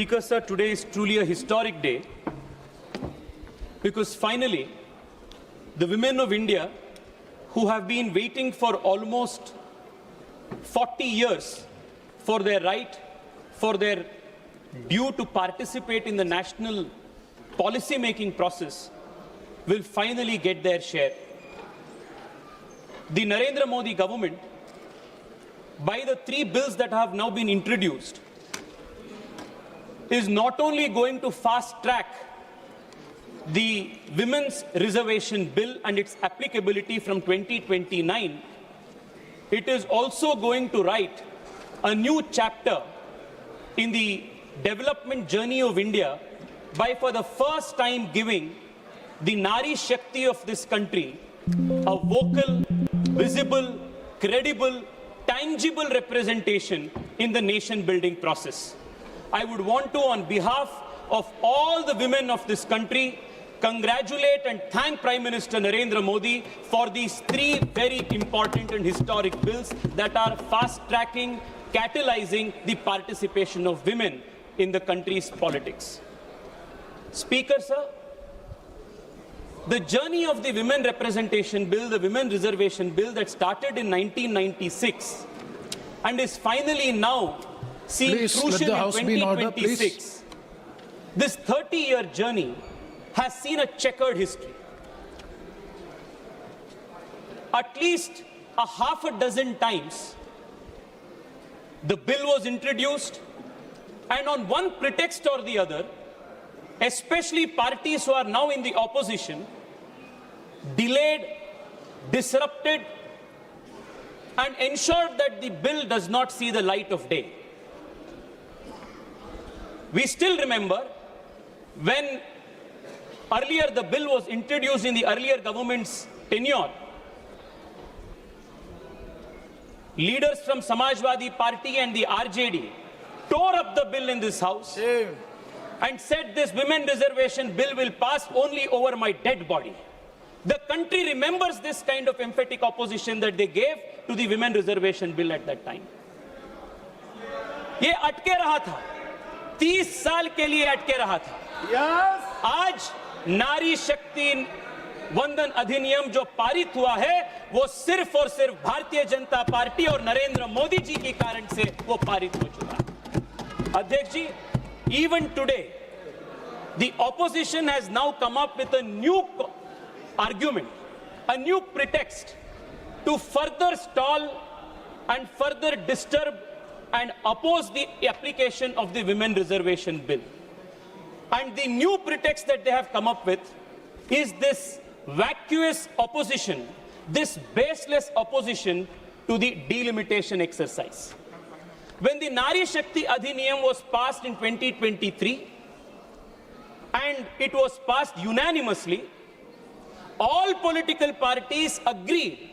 Speaker, sir, today is truly a historic day because finally the women of India who have been waiting for almost 40 years for their right, for their due to participate in the national policy-making process will finally get their share. The Narendra Modi government, by the 3 bills that have now been introduced, is not only going to fast-track the Women's Reservation Bill and its applicability from 2029, it is also going to write a new chapter in the development journey of India by for the first time giving the Nari Shakti of this country a vocal, visible, credible, tangible representation in the nation-building process. I would want to, on behalf of all the women of this country, congratulate and thank Prime Minister Narendra Modi for these 3 very important and historic bills that are fast-tracking, catalyzing the participation of women in the country's politics. Speaker, sir, the journey of the Women Representation Bill, the Women Reservation Bill that started in 1996 and is finally now seen crucial in 2026. This 30-year journey has seen a checkered history. At least a half a dozen times, the bill was introduced, and on one pretext or the other, especially parties who are now in the opposition, delayed, disrupted, and ensured that the bill does not see the light of day. We still remember when earlier the bill was introduced in the earlier government's tenure, leaders from Samajwadi Party and the RJD tore up the bill in this house and said this women reservation bill will pass only over my dead body. The country remembers this kind of emphatic opposition that they gave to the women reservation bill at that time. ये अटके रहा था, 30 साल के लिए अटके रहा था। आज नारी शक्ति वंदन अधिनियम जो पारित हुआ है, वो सिर्फ और सिर्फ भारतीय जनता पार्टी और नरेंद्र मोदी जी के कारण से वो पारित हो चुका है। अध्यक्ष जी, even today, the opposition has now come up with a new argument, a new pretext to further stall and further disturb and oppose the application of the Women Reservation Bill. And the new pretext that they have come up with is this vacuous opposition, this baseless opposition to the delimitation exercise. When the Nari Shakti Adhiniyam was passed in 2023, and it was passed unanimously, all political parties agreed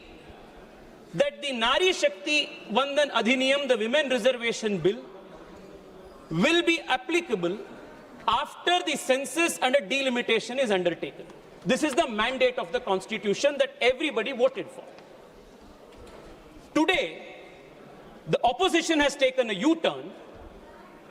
that the Nari Shakti Vandan Adhiniyam, the Women Reservation Bill, will be applicable after the census and a delimitation is undertaken. This is the mandate of the Constitution that everybody voted for. Today, the opposition has taken a U-turn.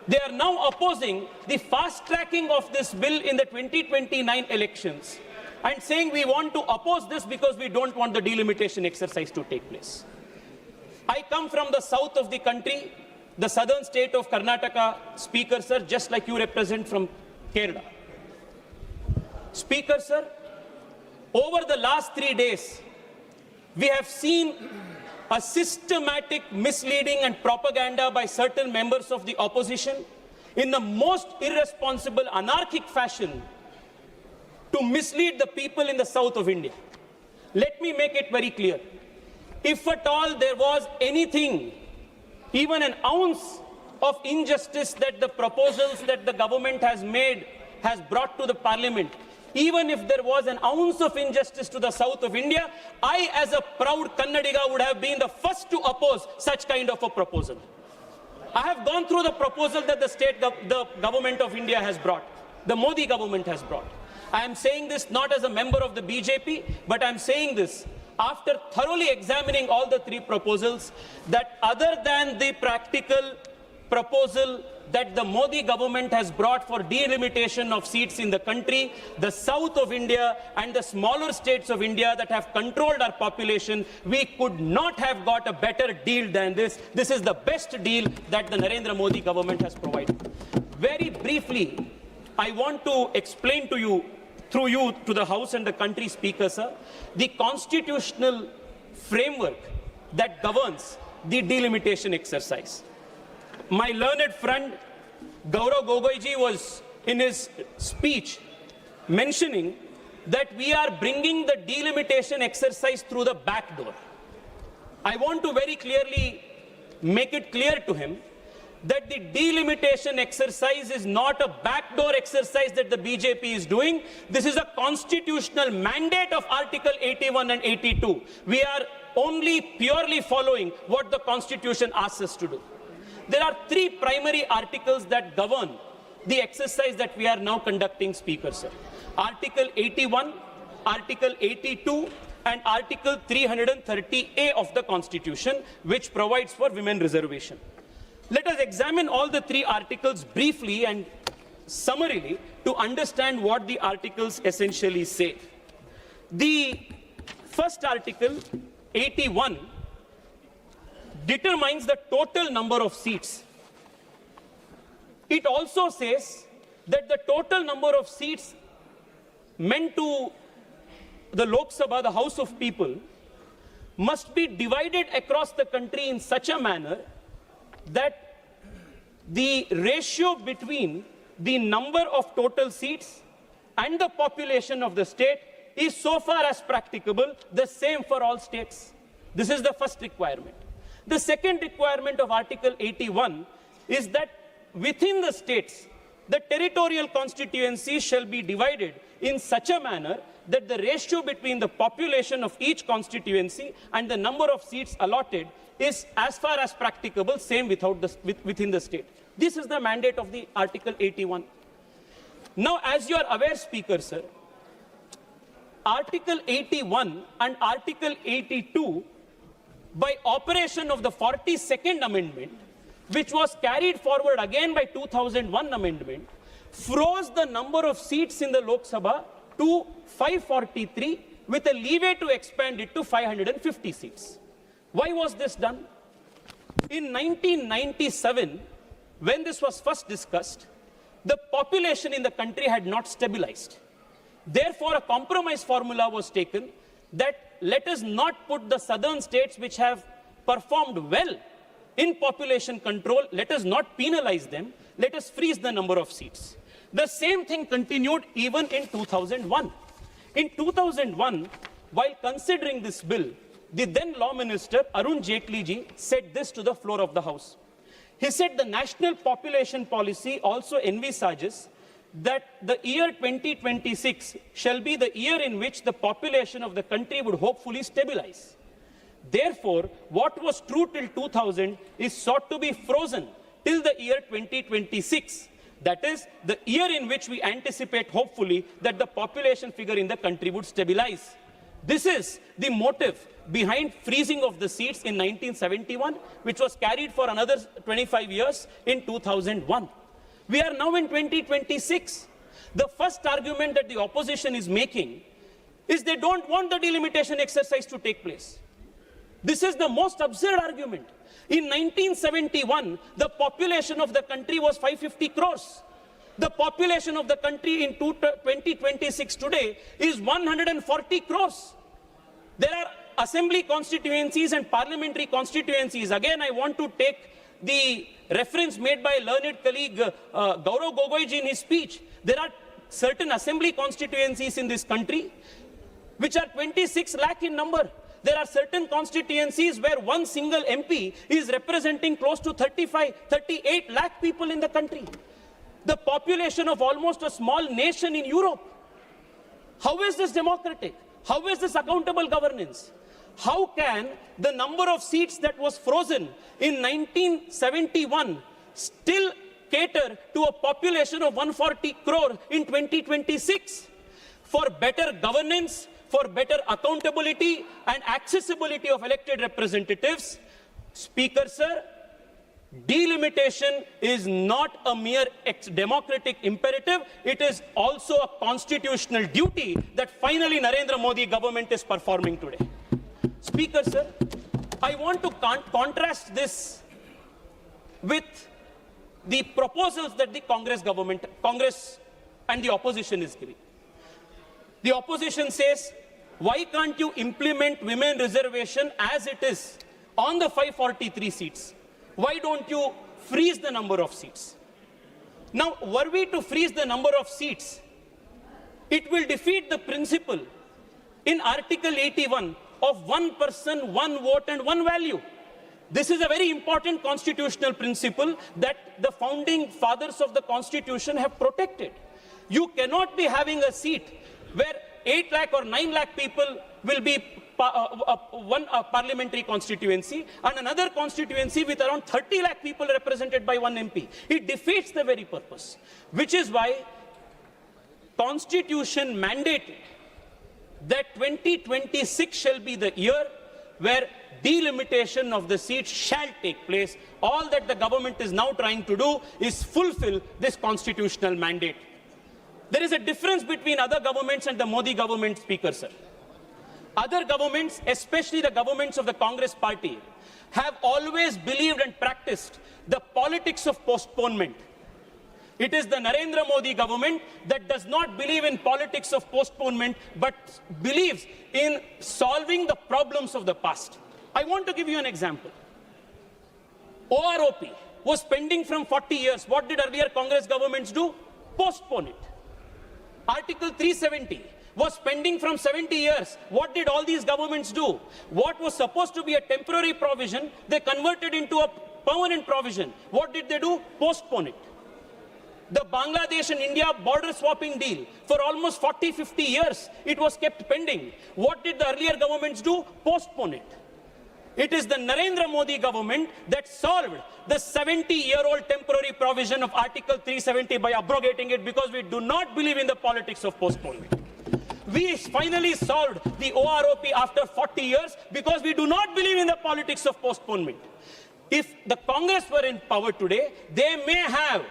They are now opposing the fast-tracking of this bill in the 2029 elections and saying we want to oppose this because we don't want the delimitation exercise to take place. I come from the south of the country, the southern state of Karnataka, Speaker, sir, just like you represent from Kerala. Speaker, sir, over the last 3 days, we have seen a systematic misleading and propaganda by certain members of the opposition in the most irresponsible, anarchic fashion to mislead the people in the south of India. Let me make it very clear. If at all there was anything, even an ounce of injustice that the proposals that the government has brought to the parliament, even if there was an ounce of injustice to the south of India, I as a proud Kannadiga would have been the first to oppose such kind of a proposal. I have gone through the proposal that the government of India has brought, the Modi government has brought. I am saying this not as a member of the BJP, but I am saying this after thoroughly examining all the 3 proposals, that other than the practical proposal that the Modi government has brought for delimitation of seats in the country, the south of India and the smaller states of India that have controlled our population, we could not have got a better deal than this. This is the best deal that the Narendra Modi government has provided. Very briefly, I want to explain to you, through you, to the House and the country, Speaker, sir, the constitutional framework that governs the delimitation exercise. My learned friend Gaurav Gogoiji was in his speech mentioning that we are bringing the delimitation exercise through the back door. I want to very clearly make it clear to him that the delimitation exercise is not a backdoor exercise that the BJP is doing. This is a constitutional mandate of Article 81 and 82. We are only purely following what the Constitution asks us to do. There are three primary articles that govern the exercise that we are now conducting, Speaker, sir. Article 81, Article 82, and Article 330A of the Constitution, which provides for women reservation. Let us examine all the three articles briefly and summarily to understand what the articles essentially say. The first article, 81, determines the total number of seats. It also says that the total number of seats meant to the Lok Sabha, the House of People, must be divided across the country in such a manner that the ratio between the number of total seats and the population of the state is, so far as practicable, the same for all states. This is the first requirement. The second requirement of Article 81 is that within the states, the territorial constituencies shall be divided in such a manner that the ratio between the population of each constituency and the number of seats allotted is, as far as practicable, same within the state. This is the mandate of the Article 81. Now, as you are aware, Speaker, sir, Article 81 and Article 82, by operation of the 42nd Amendment, which was carried forward again by 2001 Amendment, froze the number of seats in the Lok Sabha to 543 with a leeway to expand it to 550 seats. Why was this done? In 1997, when this was first discussed, the population in the country had not stabilized. Therefore, a compromise formula was taken that let us not put the southern states which have performed well in population control, let us not penalize them, let us freeze the number of seats. The same thing continued even in 2001. In 2001, while considering this bill, the then Law Minister, Arun Jaitley ji, said this to the floor of the House. He said the national population policy also envisages that the year 2026 shall be the year in which the population of the country would hopefully stabilize. Therefore, what was true till 2000 is sought to be frozen till the year 2026. That is, the year in which we anticipate, hopefully, that the population figure in the country would stabilize. This is the motive behind freezing of the seats in 1971, which was carried for another 25 years in 2001. We are now in 2026. The first argument that the opposition is making is they don't want the delimitation exercise to take place. This is the most absurd argument. In 1971, the population of the country was 550 crores. The population of the country in 2026 today is 140 crores. There are assembly constituencies and parliamentary constituencies. Again, I want to take the reference made by learned colleague Gaurav Gogoiji in his speech. There are certain assembly constituencies in this country which are 26 lakh in number. There are certain constituencies where one single MP is representing close to 38 lakh people in the country. The population of almost a small nation in Europe. How is this democratic? How is this accountable governance? How can the number of seats that was frozen in 1971 still cater to a population of 140 crore in 2026? For better governance, for better accountability and accessibility of elected representatives, Speaker, sir, delimitation is not a mere democratic imperative, it is also a constitutional duty that finally Narendra Modi government is performing today. Speaker, sir, I want to contrast this with the proposals that the Congress and the opposition is giving. The opposition says, why can't you implement women reservation as it is on the 543 seats? Why don't you freeze the number of seats? Now, were we to freeze the number of seats, it will defeat the principle in Article 81 of one person, one vote and one value. This is a very important constitutional principle that the founding fathers of the Constitution have protected. You cannot be having a seat where 8 lakh or 9 lakh people will be one parliamentary constituency and another constituency with around 30 lakh people represented by one MP. It defeats the very purpose, which is why Constitution mandated that 2026 shall be the year where delimitation of the seats shall take place. All that the government is now trying to do is fulfill this constitutional mandate. There is a difference between other governments and the Modi government, Speaker, sir. Other governments, especially the governments of the Congress party, have always believed and practiced the politics of postponement. It is the Narendra Modi government that does not believe in politics of postponement, but believes in solving the problems of the past. I want to give you an example. OROP was pending from 40 years. What did earlier Congress governments do? Postpone it. Article 370 was pending from 70 years. What did all these governments do? What was supposed to be a temporary provision, they converted into a permanent provision. What did they do? Postpone it. The Bangladesh and India border swapping deal, for almost 40-50 years, it was kept pending. What did the earlier governments do? Postpone it. It is the Narendra Modi government that solved the 70-year-old temporary provision of Article 370 by abrogating it, because we do not believe in the politics of postponement. We finally solved the OROP after 40 years because we do not believe in the politics of postponement. If the Congress were in power today, they may have,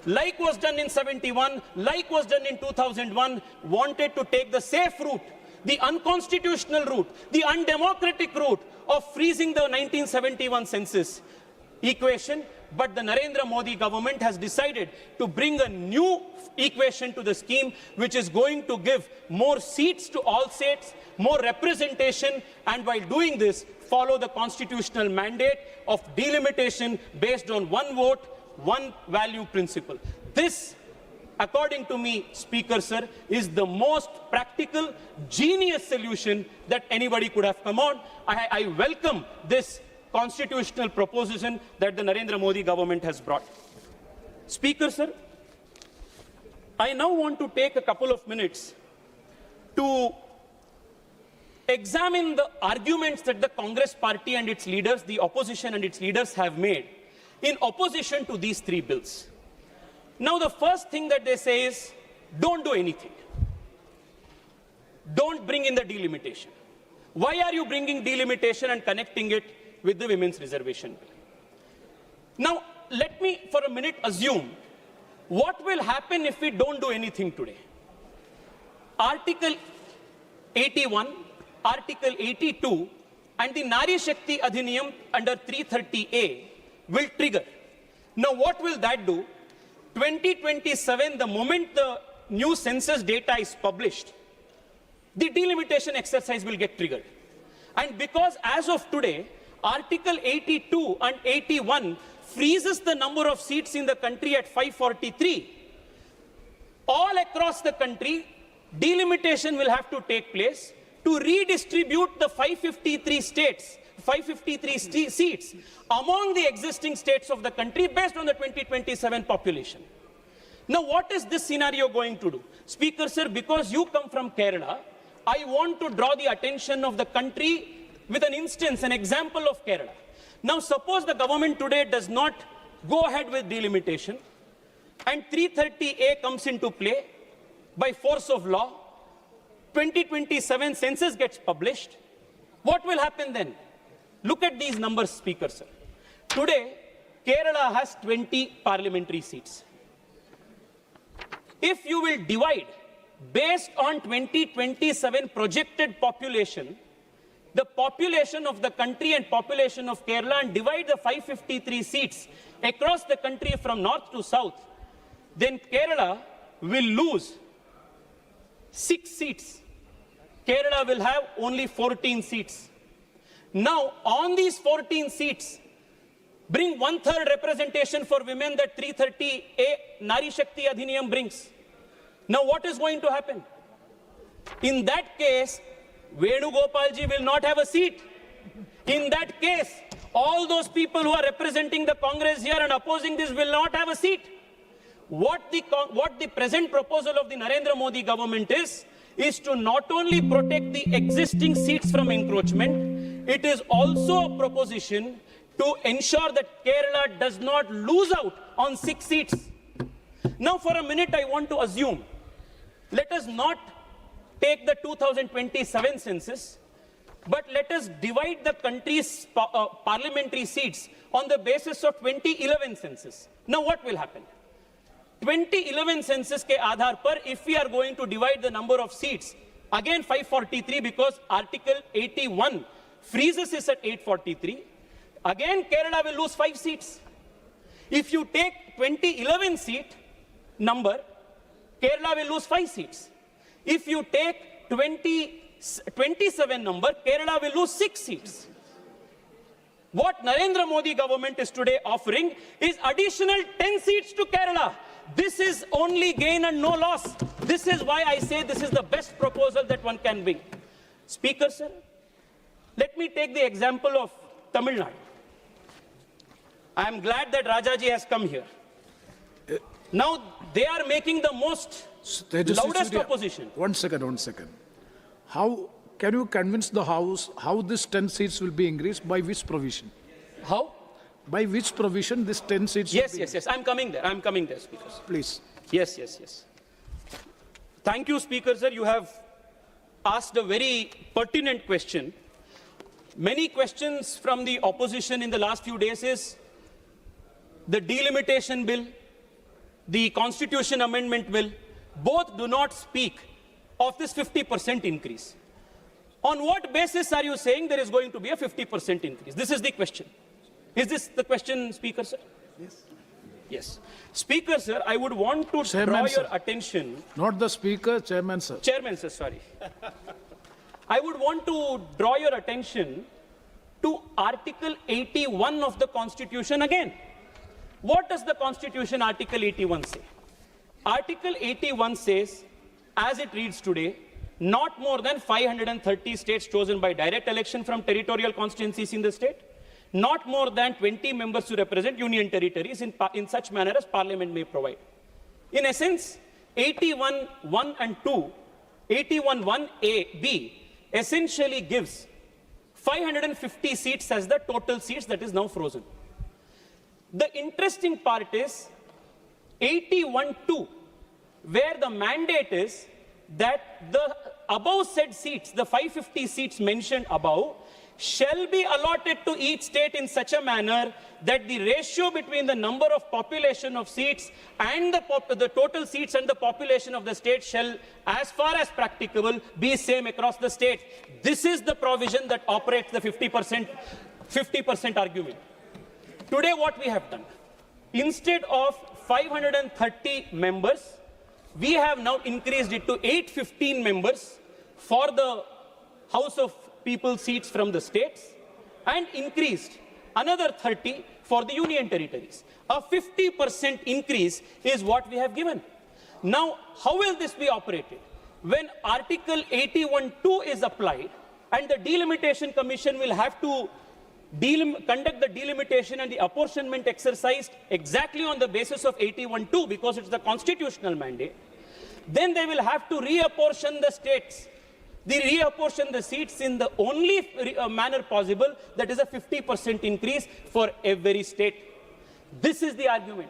like was done in 71, like was done in 2001, wanted to take the safe route, the unconstitutional route, the undemocratic route of freezing the 1971 census equation. But the Narendra Modi government has decided to bring a new equation to the scheme, which is going to give more seats to all states, more representation, and while doing this, follow the constitutional mandate of delimitation based on one vote, one value principle. This, according to me, Speaker, sir, is the most practical, genius solution that anybody could have come on. I welcome this constitutional proposition that the Narendra Modi government has brought. Speaker, sir, I now want to take a couple of minutes to examine the arguments that the Congress party and its leaders, the opposition and its leaders have made in opposition to these three bills. Now, the first thing that they say is, don't do anything. Don't bring in the delimitation. Why are you bringing delimitation and connecting it with the women's reservation bill? Now, let me for a minute assume what will happen if we don't do anything today. Article 81, Article 82, and the Nari Shakti Adhiniyam under 330A will trigger. Now, what will that do? 2027, the moment the new census data is published, the delimitation exercise will get triggered. And because as of today, Article 82 and 81 freezes the number of seats in the country at 543, all across the country, delimitation will have to take place to redistribute the 553 seats among the existing states of the country based on the 2027 population. Now, what is this scenario going to do? Speaker, sir, because you come from Kerala, I want to draw the attention of the country with an instance, an example of Kerala. Now, suppose the government today does not go ahead with delimitation and 330A comes into play by force of law, 2027 census gets published. What will happen then? Look at these numbers, Speaker, sir. Today, Kerala has 20 parliamentary seats. If you will divide based on 2027 projected population, the population of the country and population of Kerala, and divide the 553 seats across the country from north to south, then Kerala will lose 6 seats. Kerala will have only 14 seats. Now, on these 14 seats, bring 1/3 representation for women that 330A Nari Shakti Adhiniyam brings. Now, what is going to happen? In that case, Venugopalji will not have a seat. In that case, all those people who are representing the Congress here and opposing this will not have a seat. What the present proposal of the Narendra Modi government is to not only protect the existing seats from encroachment, it is also a proposition to ensure that Kerala does not lose out on 6 seats. Now, for a minute, I want to assume, let us not take the 2027 census, but let us divide the country's parliamentary seats on the basis of 2011 census. Now, what will happen? 2011 census ke aadhar par, if we are going to divide the number of seats, again 543 because Article 81 freezes is at 843, again Kerala will lose 5 seats. If you take 2011 seat number, Kerala will lose 5 seats. If you take 2027 number, Kerala will lose 6 seats. What Narendra Modi government is today offering is additional 10 seats to Kerala. This is only gain and no loss. This is why I say this is the best proposal that one can bring. Speaker, sir, let me take the example of Tamil Nadu. I am glad that Rajaji has come here. Now, they are making the most loudest opposition. One second. How can you convince the House how this 10 seats will be increased? By which provision? How? By which provision this 10 seats will be Yes. I'm coming there, Speaker. Please. Yes. Thank you, Speaker, sir. You have asked a very pertinent question. Many questions from the opposition in the last few days is the delimitation bill, the Constitution Amendment Bill, both do not speak of this 50% increase. On what basis are you saying there is going to be a 50% increase? This is the question. Is this the question, Speaker, sir? Yes. Speaker, sir, I would want to draw your attention. Not the Speaker, Chairman, sir. Chairman, sir, sorry. I would want to draw your attention to Article 81 of the Constitution again. What does the Constitution Article 81 say? Article 81 says, as it reads today, not more than 530 states chosen by direct election from territorial constituencies in the state, not more than 20 members to represent union territories in such manner as Parliament may provide. In essence, 81.1 and 2, 81.1a, b, essentially gives 550 seats as the total seats that is now frozen. The interesting part is 81.2, where the mandate is that the above said seats, the 550 seats mentioned above, shall be allotted to each state in such a manner that the ratio between the number of population of seats and the total seats and the population of the state shall, as far as practicable, be same across the state. This is the provision that operates the 50% argument. Today, what we have done, instead of 530 members, we have now increased it to 815 members for the House of People seats from the states and increased another 30 for the union territories. A 50% increase is what we have given. Now, how will this be operated? When Article 81.2 is applied and the Delimitation Commission will have to conduct the delimitation and the apportionment exercise exactly on the basis of 81.2 because it's the constitutional mandate, then they will have to reapportion the states. They reapportion the seats in the only manner possible, that is a 50% increase for every state. This is the argument.